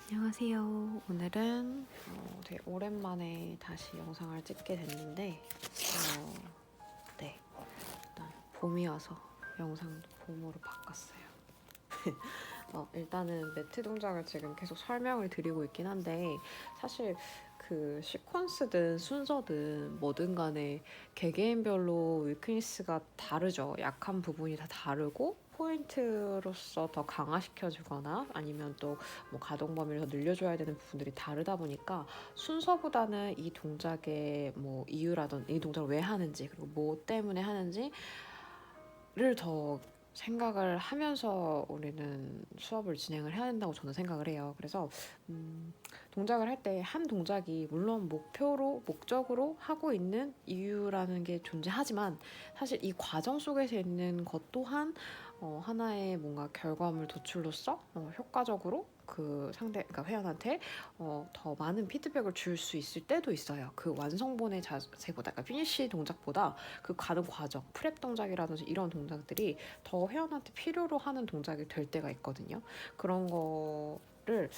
안녕하세요. 오늘은 되게 오랜만에 다시 영상을 찍게 됐는데 네, 일단 봄이 와서 영상도 봄으로 바꿨어요. 일단은 매트 동작을 지금 계속 설명을 드리고 있긴 한데 사실 그 시퀀스든 순서든 뭐든 간에 개개인별로 위크니스가 다르죠. 약한 부분이 다 다르고 포인트로서 더 강화시켜주거나 아니면 또 뭐 가동 범위를 더 늘려줘야 되는 부분들이 다르다 보니까 순서보다는 이 동작의 뭐 이유라든 이 동작을 왜 하는지 그리고 뭐 때문에 하는지를 더 생각을 하면서 우리는 수업을 진행을 해야 된다고 저는 생각을 해요. 그래서 동작을 할 때 한 동작이 물론 목적으로 하고 있는 이유라는 게 존재하지만 사실 이 과정 속에서 있는 것 또한 하나의 뭔가 결과물 도출로서 효과적으로 그러니까 회원한테 더 많은 피드백을 줄 수 있을 때도 있어요. 그 완성본의 자세보다, 그러니까 피니쉬 동작보다 그 가는 과정, 프렙 동작이라든지 이런 동작들이 더 회원한테 필요로 하는 동작이 될 때가 있거든요. 그런 거를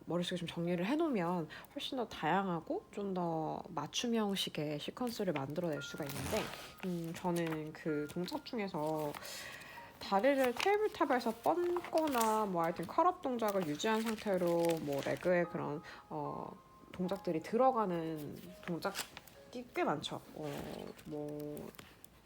머릿속에 좀 정리를 해놓으면 훨씬 더 다양하고 좀 더 맞춤형식의 시퀀스를 만들어낼 수가 있는데 저는 그 동작 중에서 다리를 테이블탑에서 뻗거나 뭐 하여튼 컬업 동작을 유지한 상태로 뭐 레그에 그런 동작들이 들어가는 동작이 꽤 많죠. 뭐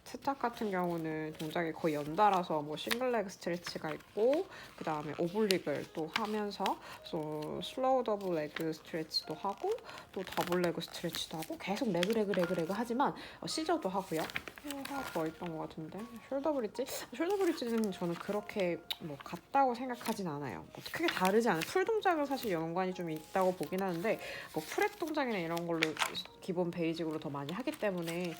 스탁 같은 경우는 동작이 거의 연달아서 뭐 싱글레그 스트레치가 있고 그 다음에 오블릭을 또 하면서 또 슬로우 더블 레그 스트레치도 하고 또 더블 레그 스트레치도 하고 계속 레그 하지만 시저도 하고요. 하나 더 있던 것 같은데 숄더 브릿지는 저는 그렇게 뭐 같다고 생각하진 않아요. 뭐 크게 다르지 않아요. 풀 동작은 사실 연관이 좀 있다고 보긴 하는데 뭐 프랩 동작이나 이런 걸로 기본 베이직으로 더 많이 하기 때문에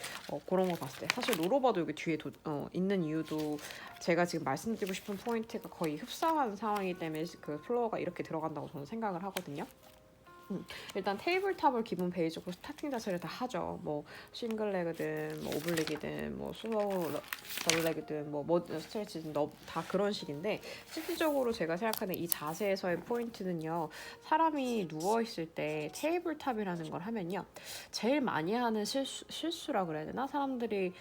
그런 거 봤을 때 사실 롤오버도 여기 뒤에 있는 이유도 제가 지금 말씀드리고 싶은 포인트가 거의 흡사한 상황이기 때문에 그 플로어가 이렇게 들어간다고 저는 생각을 하거든요. 일단 테이블탑을 기본 베이직으로 스타팅 자세를 다 하죠. 뭐 싱글레그든 뭐 오블릭이든 뭐 슬로우 더블레그든 뭐 스트레치든 다 그런 식인데 실질적으로 제가 생각하는 이 자세에서의 포인트는요. 사람이 누워 있을 때 테이블탑이라는 걸 하면요. 제일 많이 하는 실수라 그래야 되나? 사람들이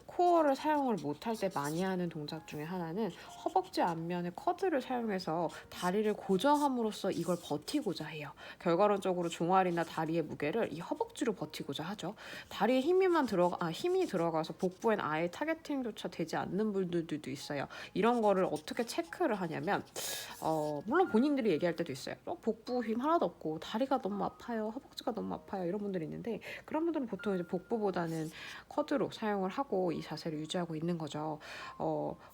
코어를 사용을 못할 때 많이 하는 동작 중에 하나는 허벅지 앞면에 커드를 사용해서 다리를 고정함으로써 이걸 버티고자 해요. 결과론적으로 종아리나 다리의 무게를 이 허벅지로 버티고자 하죠. 다리에 힘이 들어가서 복부엔 아예 타겟팅조차 되지 않는 분들도 있어요. 이런 거를 어떻게 체크를 하냐면 물론 본인들이 얘기할 때도 있어요. 복부 힘 하나도 없고 다리가 너무 아파요. 허벅지가 너무 아파요. 이런 분들이 있는데 그런 분들은 보통 이제 복부보다는 커드로 사용을 하고 이 자세를 유지하고 있는 거죠.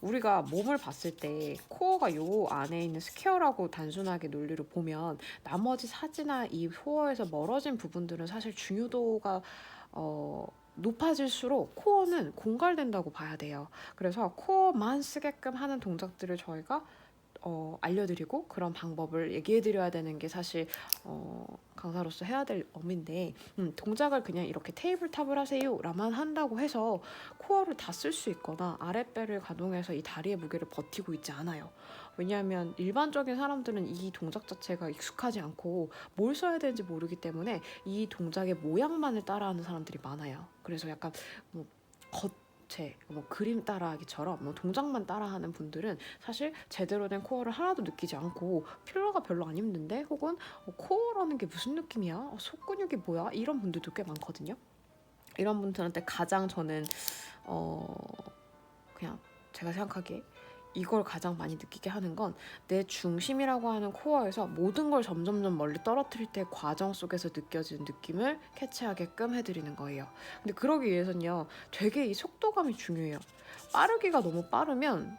우리가 몸을 봤을 때 코어가 요 안에 있는 스퀘어라고 단순하게 논리로 보면 나머지 사지나 이 코어에서 멀어진 부분들은 사실 중요도가 높아질수록 코어는 공갈된다고 봐야 돼요. 그래서 코어만 쓰게끔 하는 동작들을 저희가 알려드리고 그런 방법을 얘기해드려야 되는 게 사실 강사로서 해야 될 업인데 동작을 그냥 이렇게 테이블탑을 하세요 라만 한다고 해서 코어를 다 쓸 수 있거나 아랫배를 가동해서 이 다리의 무게를 버티고 있지 않아요. 왜냐하면 일반적인 사람들은 이 동작 자체가 익숙하지 않고 뭘 써야 되는지 모르기 때문에 이 동작의 모양만을 따라하는 사람들이 많아요. 그래서 약간 뭐 뭐 그림 따라하기처럼 뭐 동작만 따라하는 분들은 사실 제대로 된 코어를 하나도 느끼지 않고 필러가 별로 안 힘든데 혹은 코어라는 게 무슨 느낌이야? 속근육이 뭐야? 이런 분들도 꽤 많거든요. 이런 분들한테 가장 저는 그냥 제가 생각하기에 이걸 가장 많이 느끼게 하는 건 내 중심이라고 하는 코어에서 모든 걸 점점점 멀리 떨어뜨릴 때 과정 속에서 느껴지는 느낌을 캐치하게끔 해드리는 거예요. 근데 그러기 위해서는요, 되게 이 속도감이 중요해요. 빠르기가 너무 빠르면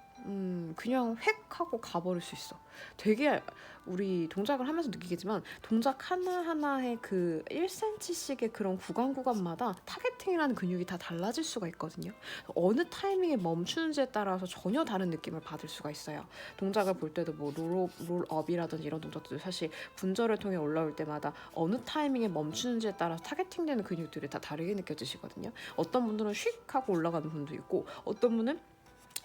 그냥 획 하고 가버릴 수 있어. 되게 우리 동작을 하면서 느끼겠지만 동작 하나하나의 그 1cm씩의 그런 구간마다 타겟팅이라는 근육이 다 달라질 수가 있거든요. 어느 타이밍에 멈추는지에 따라서 전혀 다른 느낌을 받을 수가 있어요. 동작을 볼 때도 뭐 롤업이라든지 이런 동작들도 사실 분절을 통해 올라올 때마다 어느 타이밍에 멈추는지에 따라서 타겟팅되는 근육들이 다 다르게 느껴지시거든요. 어떤 분들은 휙 하고 올라가는 분도 있고 어떤 분은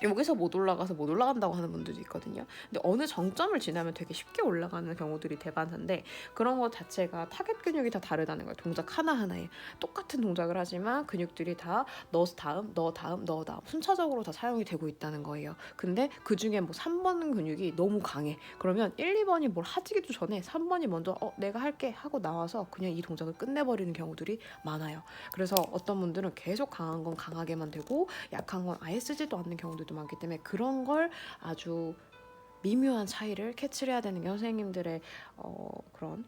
여기서 못 올라가서 못 올라간다고 하는 분들도 있거든요. 근데 어느 정점을 지나면 되게 쉽게 올라가는 경우들이 대반사인데, 그런 것 자체가 타겟 근육이 다 다르다는 거예요. 동작 하나하나에 똑같은 동작을 하지만 근육들이 다 너 다음, 너 다음, 너 다음 순차적으로 다 사용이 되고 있다는 거예요. 근데 그중에 뭐 3번 근육이 너무 강해. 그러면 1, 2번이 뭘 하기도 전에 3번이 먼저 내가 할게 하고 나와서 그냥 이 동작을 끝내버리는 경우들이 많아요. 그래서 어떤 분들은 계속 강한 건 강하게만 되고 약한 건 아예 쓰지도 않는 경우들도 많기 때문에, 그런 걸 아주 미묘한 차이를 캐치를 해야 되는 게 선생님들의 그런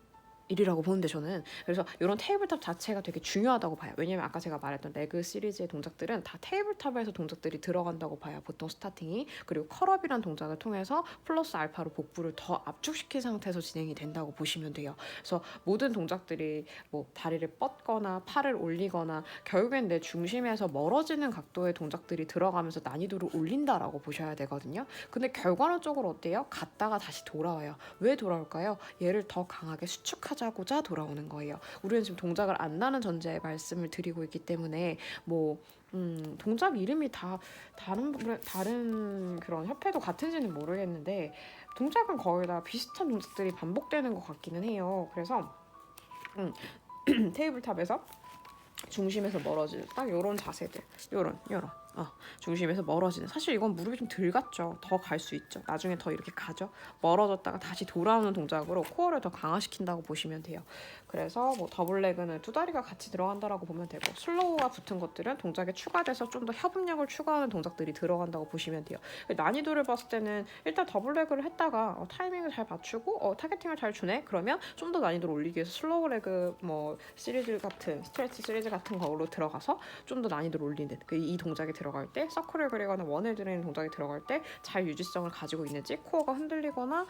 일이라고 보는데, 저는 그래서 이런 테이블탑 자체가 되게 중요하다고 봐요. 왜냐면 아까 제가 말했던 레그 시리즈의 동작들은 다 테이블탑에서 동작들이 들어간다고 봐요. 보통 스타팅이. 그리고 컬업이란 동작을 통해서 플러스 알파로 복부를 더 압축시킨 상태에서 진행이 된다고 보시면 돼요. 그래서 모든 동작들이 뭐 다리를 뻗거나 팔을 올리거나 결국엔 내 중심에서 멀어지는 각도의 동작들이 들어가면서 난이도를 올린다라고 보셔야 되거든요. 근데 결과론적으로 어때요? 갔다가 다시 돌아와요. 왜 돌아올까요? 얘를 더 강하게 수축하자고자 돌아오는 거예요. 우리는 지금 동작을 안 나는 전제에 말씀을 드리고 있기 때문에 동작 이름이 다 다른 그런 협회도 같은지는 모르겠는데, 동작은 거의 다 비슷한 동작들이 반복되는 것 같기는 해요. 그래서 테이블탑에서 중심에서 멀어지는 딱 요런 자세들, 요런 중심에서 멀어지는, 사실 이건 무릎이 좀 덜 갔죠. 더 갈 수 있죠. 나중에 더 이렇게 가죠. 멀어졌다가 다시 돌아오는 동작으로 코어를 더 강화시킨다고 보시면 돼요. 그래서 뭐 더블레그는 두 다리가 같이 들어간다라고 보면 되고, 슬로우가 붙은 것들은 동작에 추가돼서 좀 더 협응력을 추가하는 동작들이 들어간다고 보시면 돼요. 난이도를 봤을 때는 일단 더블레그를 했다가 타이밍을 잘 맞추고 타겟팅을 잘 주네? 그러면 좀 더 난이도를 올리기 위해서 슬로우 레그 뭐 시리즈 같은 스트레치 시리즈 같은 거로 들어가서 좀 더 난이도를 올리는, 이 동작이 들어갈 때 서클을 그리거나 원을 그리는 동작이 들어갈 때 잘 유지성을 가지고 있는지, 코어가 흔들리거나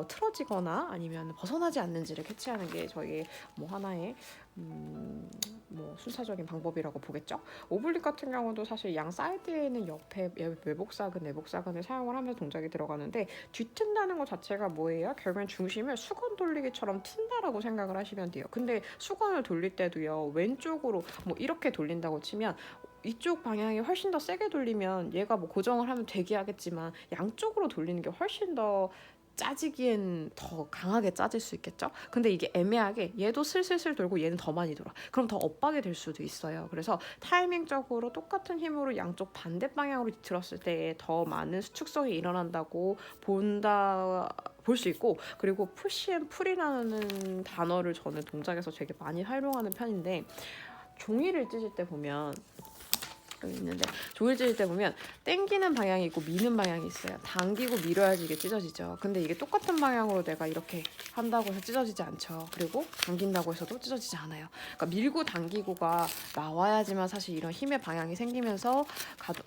틀어지거나 아니면 벗어나지 않는지를 캐치하는 게 저희의 뭐 하나의 뭐 순차적인 방법이라고 보겠죠. 오블릭 같은 경우도 사실 양 사이드에 있는 옆에 외복사근, 내복사근을 사용을 하면서 동작이 들어가는데, 뒤튼다는 것 자체가 뭐예요? 결국엔 중심을 수건 돌리기처럼 튼다라고 생각을 하시면 돼요. 근데 수건을 돌릴 때도요, 왼쪽으로 뭐 이렇게 돌린다고 치면 이쪽 방향이 훨씬 더 세게 돌리면 얘가 뭐 고정을 하면 되게 하겠지만, 양쪽으로 돌리는 게 훨씬 더 짜지기엔 더 강하게 짜질 수 있겠죠. 근데 이게 애매하게 얘도 슬슬슬 돌고 얘는 더 많이 돌아. 그럼 더 엇박이 될 수도 있어요. 그래서 타이밍적으로 똑같은 힘으로 양쪽 반대 방향으로 들었을 때 더 많은 수축성이 일어난다고 볼 수 있고, 그리고 푸시 앤 풀이라는 단어를 저는 동작에서 되게 많이 활용하는 편인데, 종이를 찢을 때 보면 여기 있는데, 종이를 찢을 때 보면 당기는 방향이 있고 미는 방향이 있어요. 당기고 밀어야지 이게 찢어지죠. 근데 이게 똑같은 방향으로 내가 이렇게 한다고 해서 찢어지지 않죠. 그리고 당긴다고 해서도 찢어지지 않아요. 그러니까 밀고 당기고가 나와야지만 사실 이런 힘의 방향이 생기면서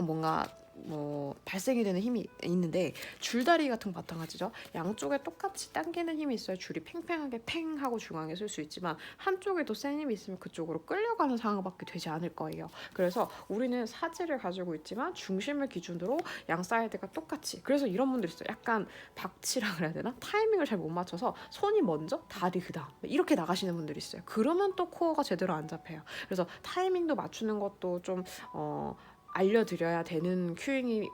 뭔가 뭐 발생이 되는 힘이 있는데, 줄다리 같은 거 마찬가지죠. 양쪽에 똑같이 당기는 힘이 있어야 줄이 팽팽하게 팽 하고 중앙에 설 수 있지만, 한쪽에 더 센 힘이 있으면 그쪽으로 끌려가는 상황밖에 되지 않을 거예요. 그래서 우리는 사지를 가지고 있지만 중심을 기준으로 양 사이드가 똑같이, 그래서 이런 분들 있어요. 약간 박치라 그래야 되나? 타이밍을 잘 못 맞춰서 손이 먼저 다리 그다음 이렇게 나가시는 분들이 있어요. 그러면 또 코어가 제대로 안 잡혀요. 그래서 타이밍도 맞추는 것도 좀 알려드려야 되는 큐잉이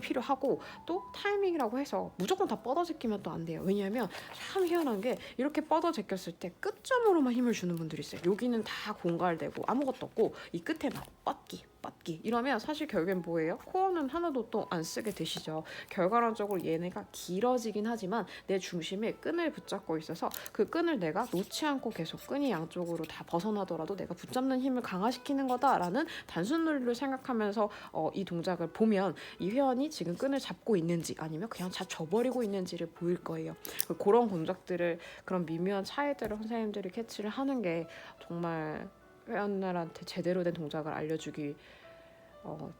필요하고, 또 타이밍이라고 해서 무조건 다 뻗어 제끼면 또 안 돼요. 왜냐하면 참 희한한 게, 이렇게 뻗어 제꼈을 때 끝점으로만 힘을 주는 분들이 있어요. 여기는 다 공갈되고 아무것도 없고 이 끝에만 뻗기 이러면 사실 결국엔 뭐예요? 코어는 하나도 또 안 쓰게 되시죠. 결과론적으로 얘네가 길어지긴 하지만 내 중심에 끈을 붙잡고 있어서 그 끈을 내가 놓지 않고 계속 끈이 양쪽으로 다 벗어나더라도 내가 붙잡는 힘을 강화시키는 거다라는 단순 논리를 생각하면서 이 동작을 보면 이 회원이 지금 끈을 잡고 있는지 아니면 그냥 잡혀버리고 있는지를 보일 거예요. 그런 동작들을, 그런 미묘한 차이들을 선생님들이 캐치를 하는 게 정말 회원들한테 제대로 된 동작을 알려주기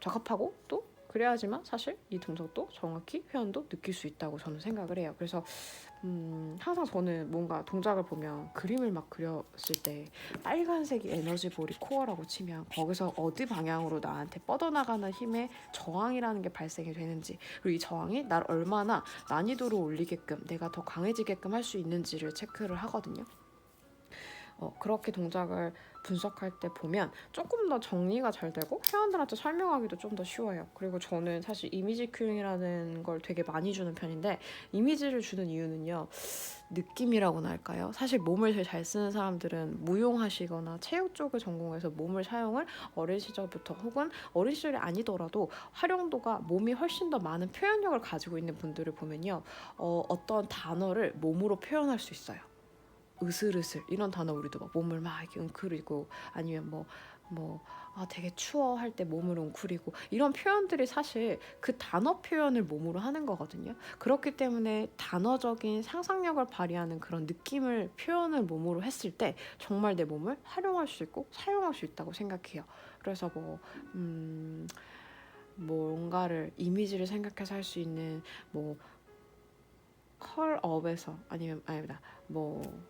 적합하고, 또 그래야지만 사실 이 동작도 정확히 회원도 느낄 수 있다고 저는 생각을 해요. 그래서 항상 저는 뭔가 동작을 보면 그림을 막 그렸을 때 빨간색이 에너지볼이 코어라고 치면 거기서 어디 방향으로 나한테 뻗어나가는 힘의 저항이라는 게 발생이 되는지, 그리고 이 저항이 날 얼마나 난이도를 올리게끔 내가 더 강해지게끔 할 수 있는지를 체크를 하거든요. 그렇게 동작을 분석할 때 보면 조금 더 정리가 잘 되고 회원들한테 설명하기도 좀 더 쉬워요. 그리고 저는 사실 이미지 큐잉이라는 걸 되게 많이 주는 편인데 이미지를 주는 이유는요. 느낌이라고나 할까요? 사실 몸을 제일 잘 쓰는 사람들은 무용하시거나 체육 쪽을 전공해서 몸을 사용을 어린 시절부터 혹은 어린 시절이 아니더라도 활용도가 몸이 훨씬 더 많은 표현력을 가지고 있는 분들을 보면요. 어떤 단어를 몸으로 표현할 수 있어요. 으슬으슬 이런 단어 우리도 막 몸을 막 이렇게 웅크리고 아니면 되게 추워 할 때 몸을 웅크리고 이런 표현들이 사실 그 단어 표현을 몸으로 하는 거거든요. 그렇기 때문에 단어적인 상상력을 발휘하는 그런 느낌을 표현을 몸으로 했을 때 정말 내 몸을 활용할 수 있고 사용할 수 있다고 생각해요. 그래서 뭔가를 이미지를 생각해서 할 수 있는 뭐 컬업에서 아닙니다.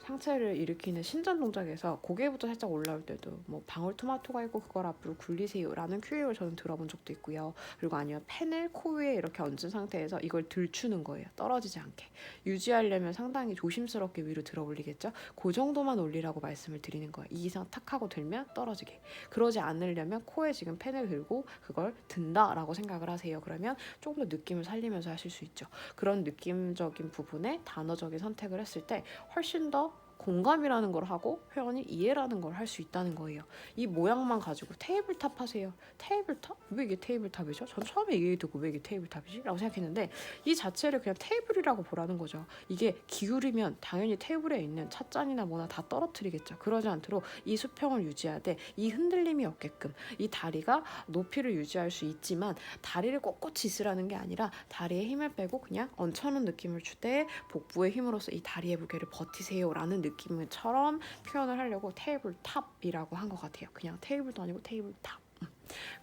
상체를 일으키는 신전 동작에서 고개부터 살짝 올라올 때도 방울토마토가 있고 그걸 앞으로 굴리세요라는 큐어를 저는 들어본 적도 있고요. 그리고 아니면 펜을 코 위에 이렇게 얹은 상태에서 이걸 들추는 거예요. 떨어지지 않게. 유지하려면 상당히 조심스럽게 위로 들어 올리겠죠. 그 정도만 올리라고 말씀을 드리는 거예요. 이 이상 탁 하고 들면 떨어지게. 그러지 않으려면 코에 지금 펜을 들고 그걸 든다라고 생각을 하세요. 그러면 조금 더 느낌을 살리면서 하실 수 있죠. 그런 느낌적인 부분에 단어적인 선택을 했을 때 훨씬 더 공감이라는 걸 하고 회원이 이해라는 걸 할 수 있다는 거예요. 이 모양만 가지고 테이블탑 하세요. 테이블탑? 왜 이게 테이블탑이죠? 전 처음에 얘기 듣고 왜 이게 테이블탑이지? 라고 생각했는데 이 자체를 그냥 테이블이라고 보라는 거죠. 이게 기울이면 당연히 테이블에 있는 찻잔이나 뭐나 다 떨어뜨리겠죠. 그러지 않도록 이 수평을 유지하되 이 흔들림이 없게끔 이 다리가 높이를 유지할 수 있지만 다리를 꼿꼿이 있으라는 게 아니라 다리에 힘을 빼고 그냥 얹혀놓은 느낌을 주되 복부의 힘으로써 이 다리의 무게를 버티세요 라는 느낌처럼 표현을 하려고 테이블탑이라고 한 것 같아요. 그냥 테이블도 아니고 테이블탑.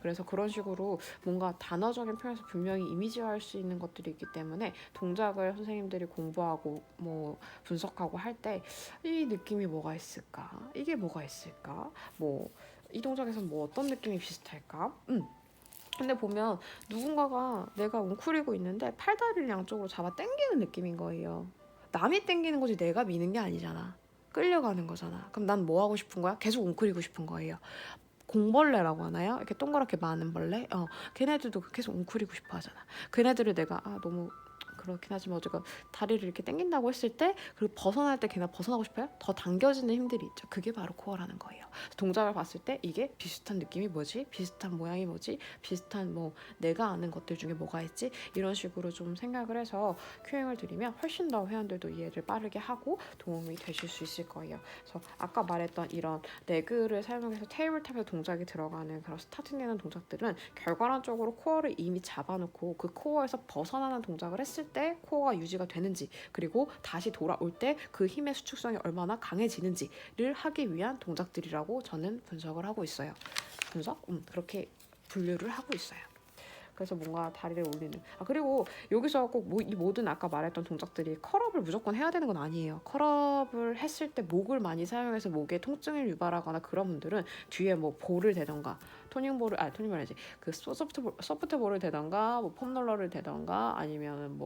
그래서 그런 식으로 뭔가 단어적인 표현에서 분명히 이미지화할 수 있는 것들이 있기 때문에 동작을 선생님들이 공부하고 분석하고 할 때 이 느낌이 뭐가 있을까? 이게 뭐가 있을까? 이 동작에서 어떤 느낌이 비슷할까? 근데 보면 누군가가 내가 웅크리고 있는데 팔다리를 양쪽으로 잡아 당기는 느낌인 거예요. 남이 당기는 거지 내가 미는 게 아니잖아. 끌려가는 거잖아. 그럼 난 뭐 하고 싶은 거야? 계속 웅크리고 싶은 거예요. 공벌레라고 하나요? 이렇게 동그랗게 많은 벌레? 걔네들도 계속 웅크리고 싶어 하잖아. 걔네들을 내가 너무 그렇긴 하지만 어쨌건 다리를 이렇게 당긴다고 했을 때 그리고 벗어날 때 걔네가 벗어나고 싶어요? 더 당겨지는 힘들이 있죠. 그게 바로 코어라는 거예요. 동작을 봤을 때 이게 비슷한 느낌이 뭐지? 비슷한 모양이 뭐지? 비슷한 내가 아는 것들 중에 뭐가 있지? 이런 식으로 좀 생각을 해서 큐잉을 드리면 훨씬 더 회원들도 이해를 빠르게 하고 도움이 되실 수 있을 거예요. 그래서 아까 말했던 이런 레그를 사용해서 테이블탑에 동작이 들어가는 그런 스타팅되는 동작들은 결과론적으로 코어를 이미 잡아놓고 그 코어에서 벗어나는 동작을 했을 때 코어가 유지가 되는지 그리고 다시 돌아올 때 그 힘의 수축성이 얼마나 강해지는지를 하기 위한 동작들이라고 저는 분석을 하고 있어요. 그렇게 분류를 하고 있어요. 그래서 뭔가 다리를 올리는 그리고 여기서 꼭 이 모든 아까 말했던 동작들이 컬업을 무조건 해야 되는 건 아니에요. 컬업을 했을 때 목을 많이 사용해서 목에 통증을 유발하거나 그런 분들은 뒤에 볼을 대던가 토닝볼을 아니지 그 소프트볼을 대던가 폼롤러를 대던가 아니면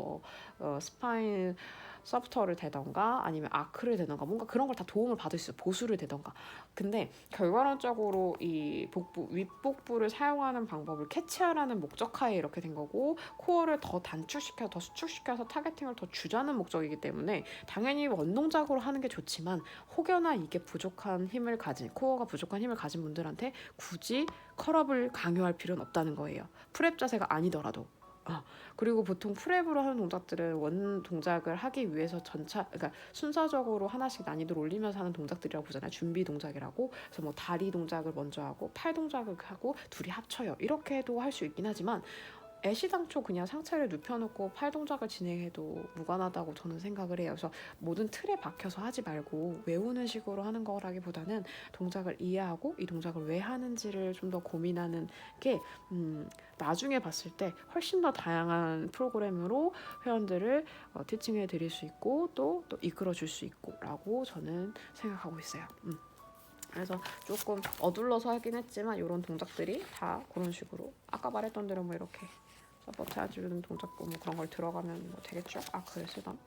스파인 서프터를 대던가 아니면 아크를 대던가 뭔가 그런 걸 다 도움을 받을 수 있어요. 보수를 대던가. 근데 결과론적으로 이 윗복부를 사용하는 방법을 캐치하라는 목적하에 이렇게 된 거고 코어를 더 단축시켜 더 수축시켜서 타겟팅을 더 주자는 목적이기 때문에 당연히 원동작으로 하는 게 좋지만 혹여나 이게 코어가 부족한 힘을 가진 분들한테 굳이 컬업을 강요할 필요는 없다는 거예요. 프랩 자세가 아니더라도. 그리고 보통 프랩으로 하는 동작들은 원 동작을 하기 위해서 그러니까 순서적으로 하나씩 난이도를 올리면서 하는 동작들이라고 보잖아요. 준비 동작이라고. 그래서 다리 동작을 먼저 하고 팔 동작을 하고 둘이 합쳐요. 이렇게도 할 수 있긴 하지만 애시당초 그냥 상체를 눕혀놓고 팔 동작을 진행해도 무관하다고 저는 생각을 해요. 그래서 모든 틀에 박혀서 하지 말고 외우는 식으로 하는 거라기보다는 동작을 이해하고 이 동작을 왜 하는지를 좀 더 고민하는 게 나중에 봤을 때 훨씬 더 다양한 프로그램으로 회원들을 티칭해 드릴 수 있고 또 이끌어 줄 수 있고 라고 저는 생각하고 있어요. 그래서 조금 어둘러서 하긴 했지만 이런 동작들이 다 그런 식으로 아까 말했던 대로 이렇게 서포트 해주는 동작 그런 걸 들어가면 되겠죠? 아크를 쓰던.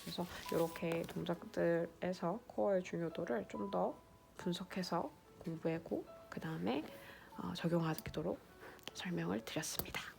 그래서 이렇게 동작들에서 코어의 중요도를 좀 더 분석해서 공부하고 그 다음에 적용하도록 설명을 드렸습니다.